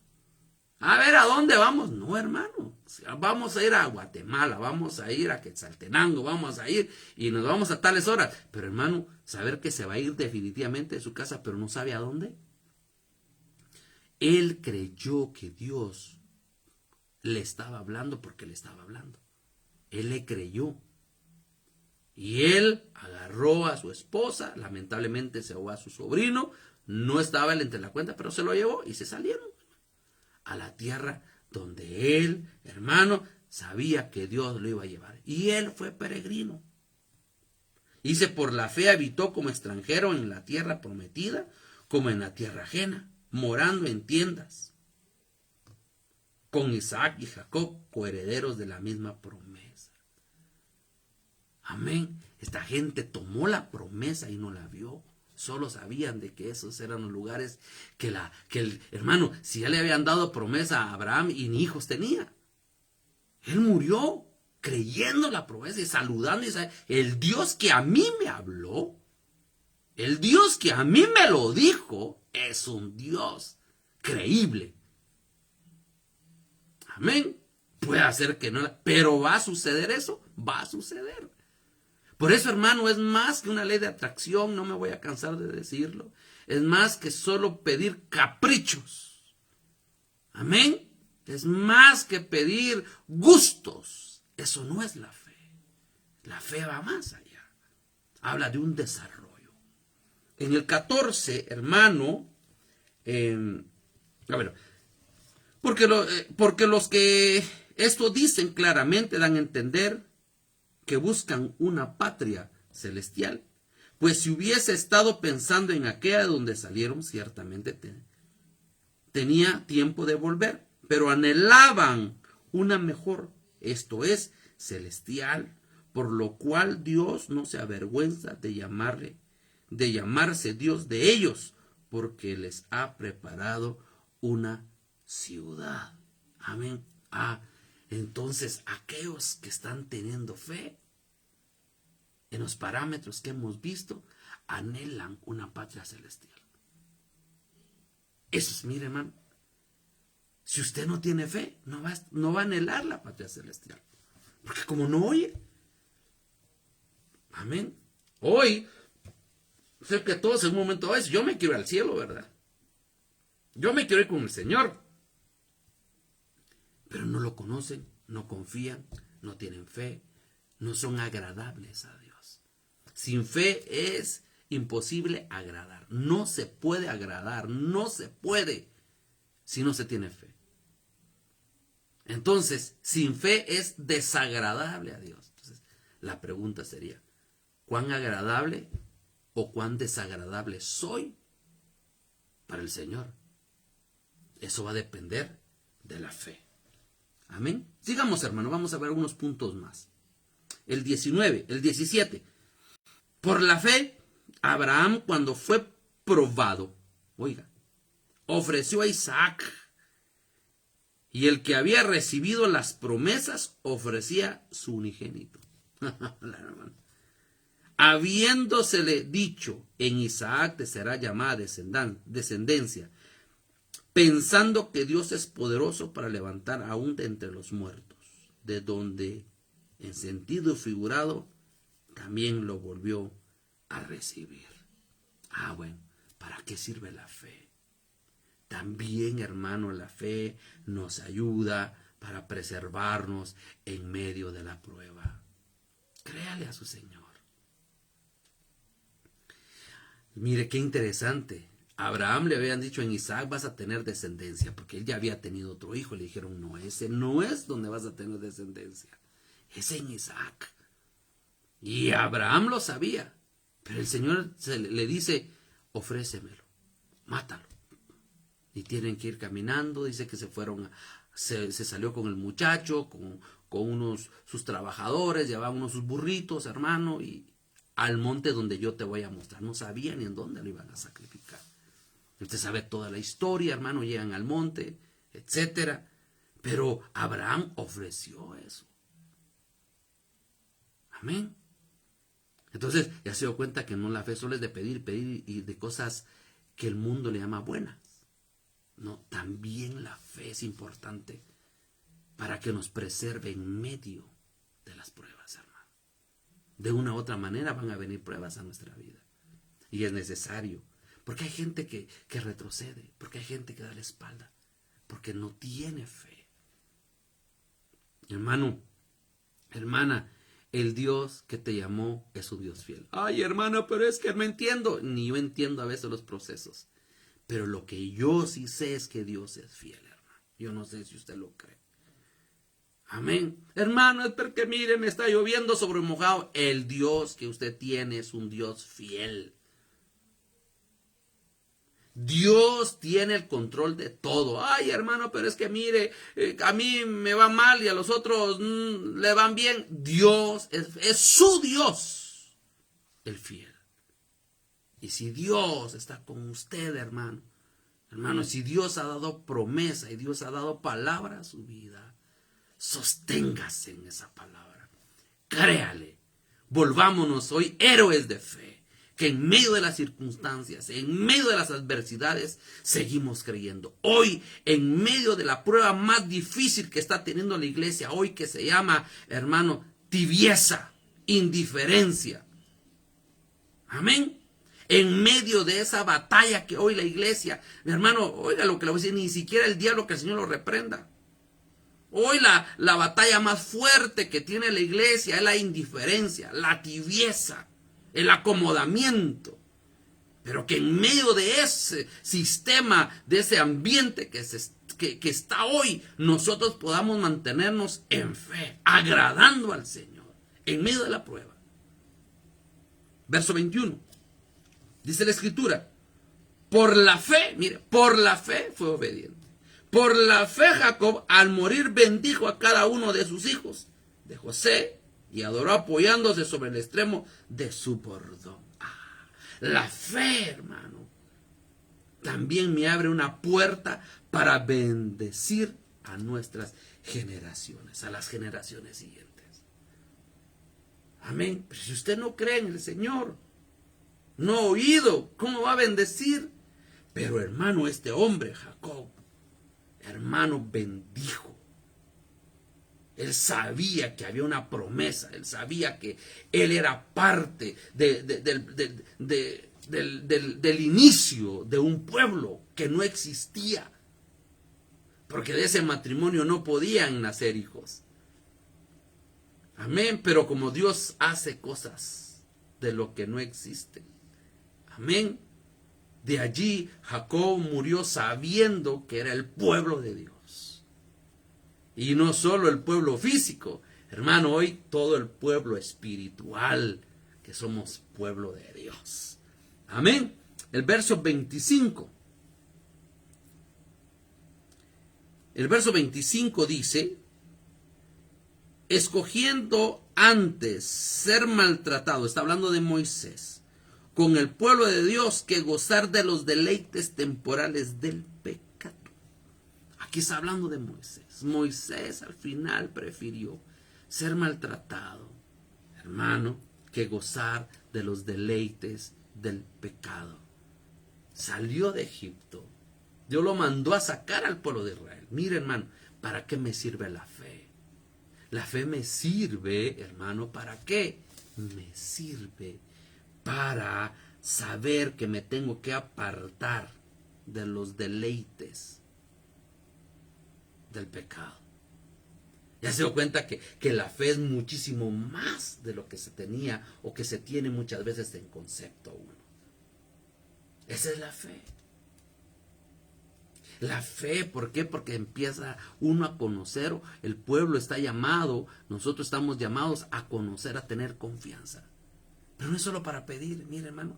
A: A ver, ¿a dónde vamos? No, hermano. Vamos a ir a Guatemala, vamos a ir a Quetzaltenango, vamos a ir y nos vamos a tales horas. Pero, hermano, saber que se va a ir definitivamente de su casa, pero no sabe a dónde. Él creyó que Dios le estaba hablando porque le estaba hablando. Él le creyó. Y él agarró a su esposa, lamentablemente se ahogó a su sobrino, no estaba él entre la cuenta, pero se lo llevó y se salieron a la tierra donde él, hermano, sabía que Dios lo iba a llevar. Y él fue peregrino. Dice, por la fe habitó como extranjero en la tierra prometida, como en la tierra ajena, morando en tiendas, con Isaac y Jacob, coherederos de la misma promesa. Amén. Esta gente tomó la promesa y no la vio. Solo sabían de que esos eran los lugares que el hermano, si ya le habían dado promesa a Abraham y ni hijos tenía. Él murió creyendo la promesa y saludando. El Dios que a mí me habló, el Dios que a mí me lo dijo, es un Dios creíble. Amén. Puede hacer que no, pero va a suceder eso, va a suceder. Por eso, hermano, es más que una ley de atracción, no me voy a cansar de decirlo. Es más que solo pedir caprichos. Amén. Es más que pedir gustos. Eso no es la fe. La fe va más allá. Habla de un desarrollo. En el 14, hermano, porque los que esto dicen claramente dan a entender que buscan una patria celestial. Pues si hubiese estado pensando en aquella de donde salieron, ciertamente tenía tiempo de volver, pero anhelaban una mejor, esto es, celestial, por lo cual Dios no se avergüenza de llamarse Dios de ellos, porque les ha preparado una ciudad. Amén. Entonces, aquellos que están teniendo fe, en los parámetros que hemos visto, anhelan una patria celestial. Eso es, mire, hermano, si usted no tiene fe, no va a anhelar la patria celestial. Porque como no oye, amén. Hoy, sé que todos en un momento dado, yo me quiero ir al cielo, ¿verdad? Yo me quiero ir con el Señor. Pero no lo conocen, no confían, no tienen fe, no son agradables a Dios. Sin fe es imposible agradar. No se puede agradar, no se puede si no se tiene fe. Entonces, sin fe es desagradable a Dios. Entonces, la pregunta sería, ¿cuán agradable o cuán desagradable soy para el Señor? Eso va a depender de la fe. Amén. Sigamos, hermano, vamos a ver unos puntos más. El 17. Por la fe, Abraham, cuando fue probado, ofreció a Isaac. Y el que había recibido las promesas ofrecía su unigénito. Habiéndosele dicho, en Isaac te será llamada descendencia, pensando que Dios es poderoso para levantar aún de entre los muertos, de donde, en sentido figurado, también lo volvió a recibir. Bueno, ¿para qué sirve la fe? También, hermano, la fe nos ayuda para preservarnos en medio de la prueba. Créale a su Señor. Mire qué interesante. A Abraham le habían dicho, en Isaac vas a tener descendencia, porque él ya había tenido otro hijo. Le dijeron, no, ese no es donde vas a tener descendencia. Es en Isaac. Y Abraham lo sabía. Pero el Señor le dice, ofrécemelo, mátalo. Y tienen que ir caminando. Dice que se salió con el muchacho, con sus trabajadores, llevaban unos sus burritos, hermano, y al monte donde yo te voy a mostrar. No sabían ni en dónde lo iban a sacrificar. Usted sabe toda la historia, hermano, llegan al monte, etcétera. Pero Abraham ofreció eso. Amén. Entonces, ya se dio cuenta que no, la fe solo es de pedir y de cosas que el mundo le llama buenas. No, también la fe es importante para que nos preserve en medio de las pruebas, hermano. De una u otra manera van a venir pruebas a nuestra vida. Y es necesario. Porque hay gente que retrocede, porque hay gente que da la espalda, porque no tiene fe. Hermano, hermana, el Dios que te llamó es un Dios fiel. Ay, hermano, pero es que no entiendo. Ni yo entiendo a veces los procesos. Pero lo que yo sí sé es que Dios es fiel, hermano. Yo no sé si usted lo cree. Amén. Hermano, es porque mire, me está lloviendo sobre mojado. El Dios que usted tiene es un Dios fiel. Dios tiene el control de todo. Ay, hermano, pero es que mire, a mí me va mal y a los otros le van bien. Dios es su Dios, el fiel. Y si Dios está con usted, hermano, si Dios ha dado promesa y Dios ha dado palabra a su vida, sosténgase en esa palabra. Créale. Volvámonos hoy héroes de fe, que en medio de las circunstancias, en medio de las adversidades, seguimos creyendo. Hoy, en medio de la prueba más difícil que está teniendo la iglesia, hoy que se llama, hermano, tibieza, indiferencia. Amén. En medio de esa batalla que hoy la iglesia, mi hermano, oiga lo que le voy a decir, ni siquiera el diablo, que el Señor lo reprenda. Hoy la batalla más fuerte que tiene la iglesia es la indiferencia, la tibieza, el acomodamiento. Pero que en medio de ese sistema, de ese ambiente que está hoy, nosotros podamos mantenernos en fe, agradando al Señor, en medio de la prueba. Verso 21. Dice la Escritura, por la fe, mire, por la fe fue obediente. Por la fe Jacob, al morir, bendijo a cada uno de sus hijos, de José, y adoró apoyándose sobre el extremo de su bordón. La fe, hermano, también me abre una puerta para bendecir a nuestras generaciones, a las generaciones siguientes. Amén. Pero si usted no cree en el Señor, no ha oído, ¿cómo va a bendecir? Pero hermano, este hombre, Jacob, hermano, bendijo. Él sabía que había una promesa. Él sabía que él era parte del inicio de un pueblo que no existía. Porque de ese matrimonio no podían nacer hijos. Amén. Pero como Dios hace cosas de lo que no existen. Amén. De allí Jacob murió sabiendo que era el pueblo de Dios. Y no solo el pueblo físico, hermano, hoy todo el pueblo espiritual, que somos pueblo de Dios. Amén. El verso 25. El verso 25 dice, escogiendo antes ser maltratado, está hablando de Moisés, con el pueblo de Dios, que gozar de los deleites temporales del pecado. Aquí está hablando de Moisés. Moisés al final prefirió ser maltratado, hermano, que gozar de los deleites del pecado. Salió de Egipto. Dios lo mandó a sacar al pueblo de Israel. Mire, hermano, ¿para qué me sirve la fe? La fe me sirve, hermano, ¿para qué? Me sirve para saber que me tengo que apartar de los deleites del pecado. Ya se dio cuenta que la fe es muchísimo más de lo que se tenía o que se tiene muchas veces en concepto uno. Esa es la fe. La fe, ¿por qué? Porque empieza uno a conocer, el pueblo está llamado, nosotros estamos llamados a conocer, a tener confianza. Pero no es solo para pedir, mire hermano,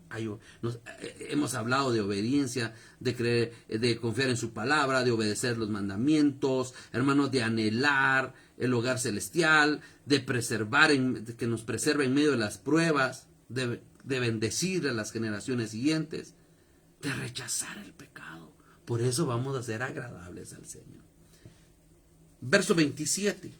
A: hemos hablado de obediencia, de creer, de confiar en su palabra, de obedecer los mandamientos, hermanos, de anhelar el hogar celestial, de preservar, que nos preserve en medio de las pruebas, de bendecir a las generaciones siguientes, de rechazar el pecado. Por eso vamos a ser agradables al Señor. Verso 27.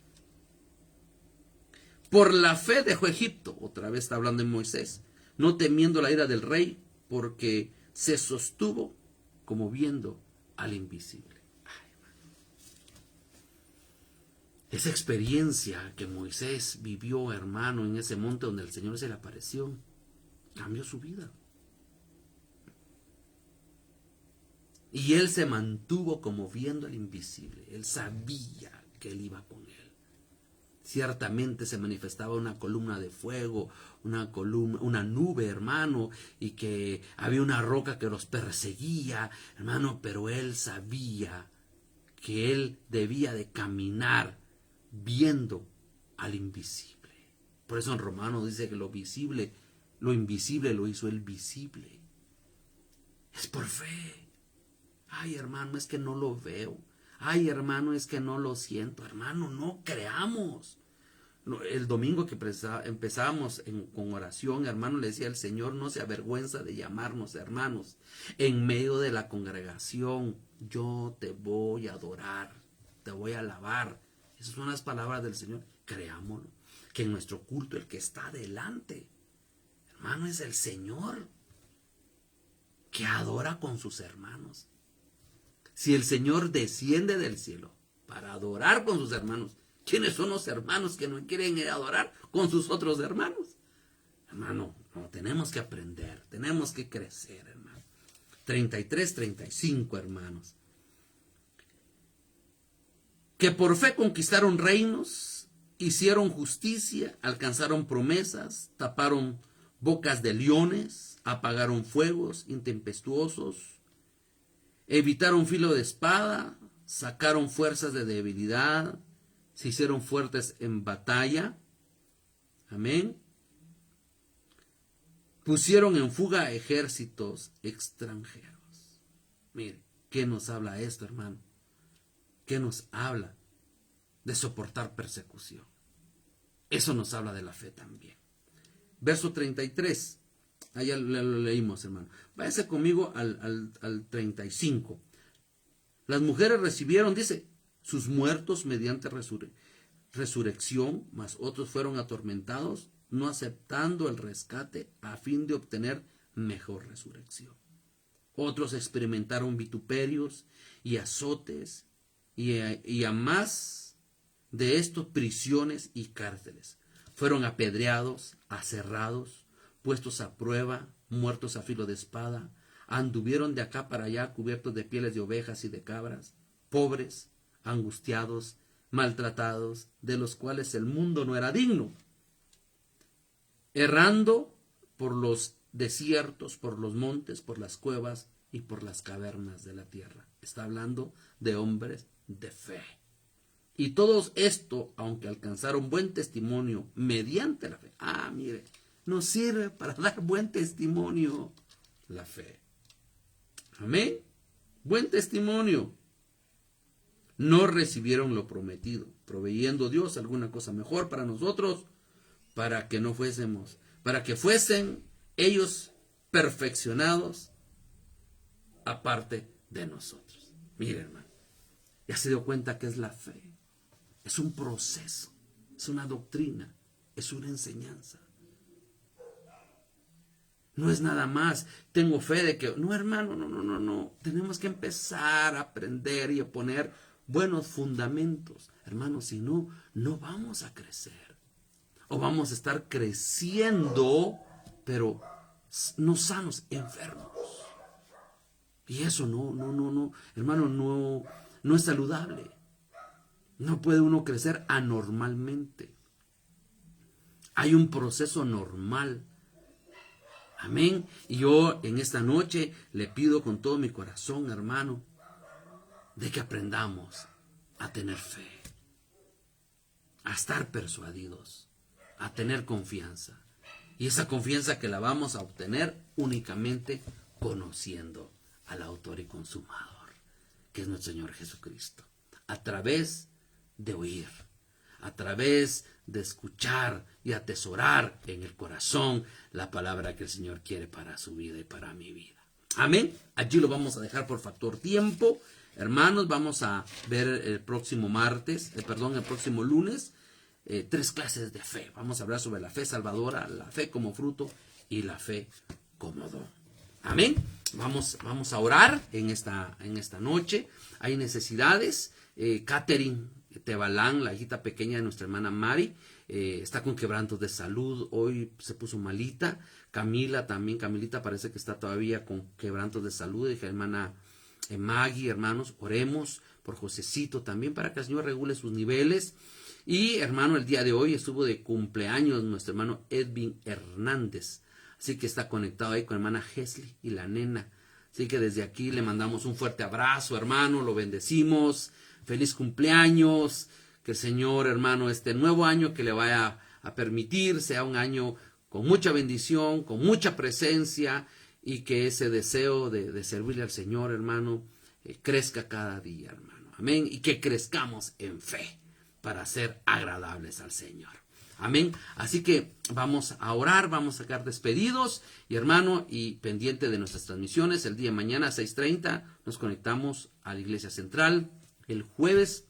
A: Por la fe dejó Egipto, otra vez está hablando en Moisés, no temiendo la ira del rey, porque se sostuvo como viendo al invisible. Ay, esa experiencia que Moisés vivió, hermano, en ese monte donde el Señor se le apareció, cambió su vida. Y él se mantuvo como viendo al invisible. Él sabía que él iba con él. Ciertamente se manifestaba una columna de fuego, una nube, hermano, y que había una roca que los perseguía, hermano, pero él sabía que él debía de caminar viendo al invisible. Por eso en Romanos dice que lo visible, lo invisible lo hizo el visible. Es por fe. Ay, hermano, es que no lo veo. Ay, hermano, es que no lo siento. Hermano, no creamos. El domingo que empezábamos con oración, hermano, le decía al Señor, no se avergüenza de llamarnos hermanos. En medio de la congregación, yo te voy a adorar, te voy a alabar. Esas son las palabras del Señor. Creámoslo. Que en nuestro culto el que está delante, hermano, es el Señor, que adora con sus hermanos. Si el Señor desciende del cielo para adorar con sus hermanos, ¿quiénes son los hermanos que no quieren adorar con sus otros hermanos? Hermano, no, tenemos que aprender, tenemos que crecer, hermano. 33, 35, hermanos. Que por fe conquistaron reinos, hicieron justicia, alcanzaron promesas, taparon bocas de leones, apagaron fuegos intempestuosos, evitaron filo de espada, sacaron fuerzas de debilidad, se hicieron fuertes en batalla. Amén. Pusieron en fuga ejércitos extranjeros. Mire, ¿qué nos habla esto, hermano? ¿Qué nos habla? De soportar persecución. Eso nos habla de la fe también. Verso 33. Allá lo leímos, hermano. Váyase conmigo al 35. Las mujeres recibieron, dice, sus muertos mediante resurrección, mas otros fueron atormentados, no aceptando el rescate a fin de obtener mejor resurrección. Otros experimentaron vituperios y azotes, y a más de esto, prisiones y cárceles. Fueron apedreados, aserrados, puestos a prueba, muertos a filo de espada, anduvieron de acá para allá cubiertos de pieles de ovejas y de cabras, pobres, angustiados, maltratados, de los cuales el mundo no era digno, errando por los desiertos, por los montes, por las cuevas y por las cavernas de la tierra. Está hablando de hombres de fe. Y todo esto, aunque alcanzaron buen testimonio mediante la fe. Mire, nos sirve para dar buen testimonio la fe. Amén. Buen testimonio. No recibieron lo prometido, proveyendo Dios alguna cosa mejor para nosotros, para que fuesen ellos perfeccionados aparte de nosotros. Mire, hermano, ya se dio cuenta que es la fe. Es un proceso, es una doctrina, es una enseñanza. No es nada más, tengo fe de que... No, hermano, no. Tenemos que empezar a aprender y a poner buenos fundamentos. Hermano, si no, no vamos a crecer. O vamos a estar creciendo, pero no sanos, enfermos. Y eso no, hermano, no es saludable. No puede uno crecer anormalmente. Hay un proceso normal. Amén. Y yo en esta noche le pido con todo mi corazón, hermano, de que aprendamos a tener fe, a estar persuadidos, a tener confianza. Y esa confianza que la vamos a obtener únicamente conociendo al autor y consumador, que es nuestro Señor Jesucristo. A través de oír, a través de escuchar y atesorar en el corazón la palabra que el Señor quiere para su vida y para mi vida. Amén. Allí lo vamos a dejar por factor tiempo. Hermanos, vamos a ver el próximo lunes, 3 clases de fe. Vamos a hablar sobre la fe salvadora, la fe como fruto y la fe como don. Amén. Vamos a orar en esta noche. Hay necesidades. Catherine Tebalán, la hijita pequeña de nuestra hermana Mari, está con quebrantos de salud. Hoy se puso malita. Camilita parece que está todavía con quebrantos de salud. Dije, hermana Maggie, hermanos, oremos por Josecito también para que el Señor regule sus niveles. Y hermano, el día de hoy estuvo de cumpleaños nuestro hermano Edwin Hernández. Así que está conectado ahí con hermana Hesley y la nena. Así que desde aquí le mandamos un fuerte abrazo, hermano, lo bendecimos. Feliz cumpleaños, Que el Señor, hermano, este nuevo año que le vaya a permitir sea un año con mucha bendición, con mucha presencia, y que ese deseo de servirle al Señor, hermano, crezca cada día, hermano. Amén. Y que crezcamos en fe para ser agradables al Señor. Amén. Así que vamos a orar, vamos a quedar despedidos, y hermano, y pendiente de nuestras transmisiones. El día de mañana a 6:30 nos conectamos a la Iglesia Central. El jueves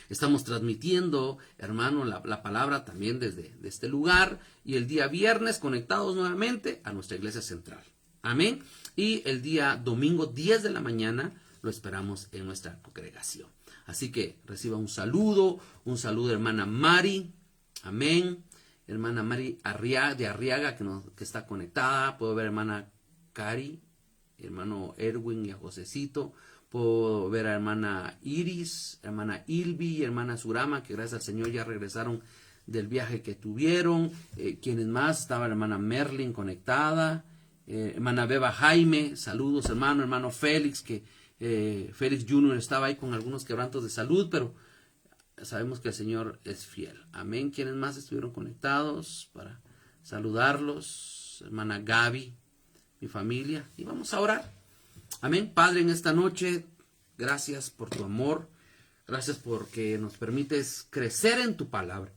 A: estamos transmitiendo, hermano, la palabra también desde este lugar. Y el día viernes conectados nuevamente a nuestra Iglesia Central. Amén. Y el día domingo 10 de la mañana lo esperamos en nuestra congregación. Así que reciba un saludo hermana Mari. Amén. Hermana Mari de Arriaga que está conectada. Puedo ver hermana Cari, hermano Erwin y a Josecito. Puedo ver a hermana Iris, hermana Ilvi y hermana Surama, que gracias al Señor ya regresaron del viaje que tuvieron. ¿Quiénes más? Estaba la hermana Merlin conectada. Hermana Beba Jaime, saludos hermano Félix, que Félix Jr. estaba ahí con algunos quebrantos de salud, pero sabemos que el Señor es fiel. Amén. ¿Quiénes más estuvieron conectados para saludarlos? Hermana Gaby, mi familia. Y vamos a orar. Amén. Padre, en esta noche, gracias por tu amor. Gracias porque nos permites crecer en tu palabra.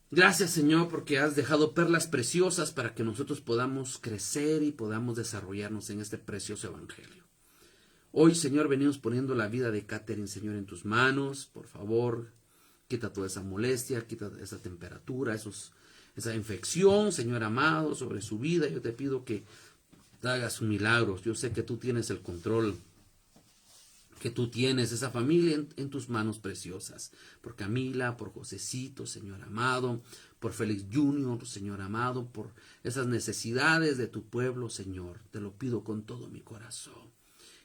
A: Gracias, Señor, porque has dejado perlas preciosas para que nosotros podamos crecer y podamos desarrollarnos en este precioso evangelio. Hoy, Señor, venimos poniendo la vida de Catherine, Señor, en tus manos. Por favor, quita toda esa molestia, quita esa temperatura, esa infección, Señor amado, sobre su vida. Yo te pido que hagas milagros. Yo sé que tú tienes el control, que tú tienes esa familia en tus manos preciosas. Por Camila, por Josecito, Señor amado, por Félix Jr., Señor amado, por esas necesidades de tu pueblo, Señor. Te lo pido con todo mi corazón.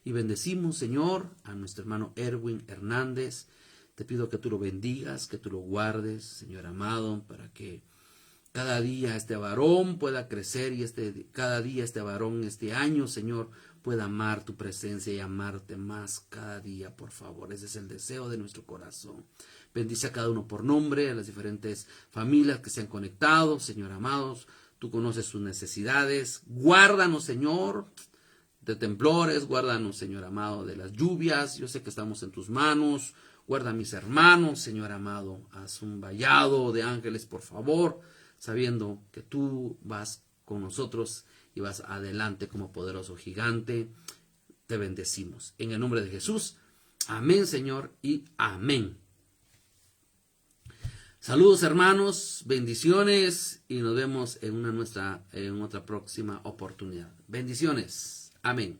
A: Y bendecimos, Señor, a nuestro hermano Erwin Hernández. Te pido que tú lo bendigas, que tú lo guardes, Señor amado, para que cada día este varón pueda crecer y cada día este varón, este año, Señor, pueda amar tu presencia y amarte más cada día, por favor. Ese es el deseo de nuestro corazón. Bendice a cada uno por nombre, a las diferentes familias que se han conectado, Señor amados. Tú conoces sus necesidades. Guárdanos, Señor, de temblores. Guárdanos, Señor amado, de las lluvias. Yo sé que estamos en tus manos. Guarda a mis hermanos, Señor amado. Haz un vallado de ángeles, por favor, sabiendo que tú vas con nosotros y vas adelante como poderoso gigante. Te bendecimos. En el nombre de Jesús. Amén, Señor, y amén. Saludos, hermanos, bendiciones, y nos vemos en otra próxima oportunidad. Bendiciones. Amén.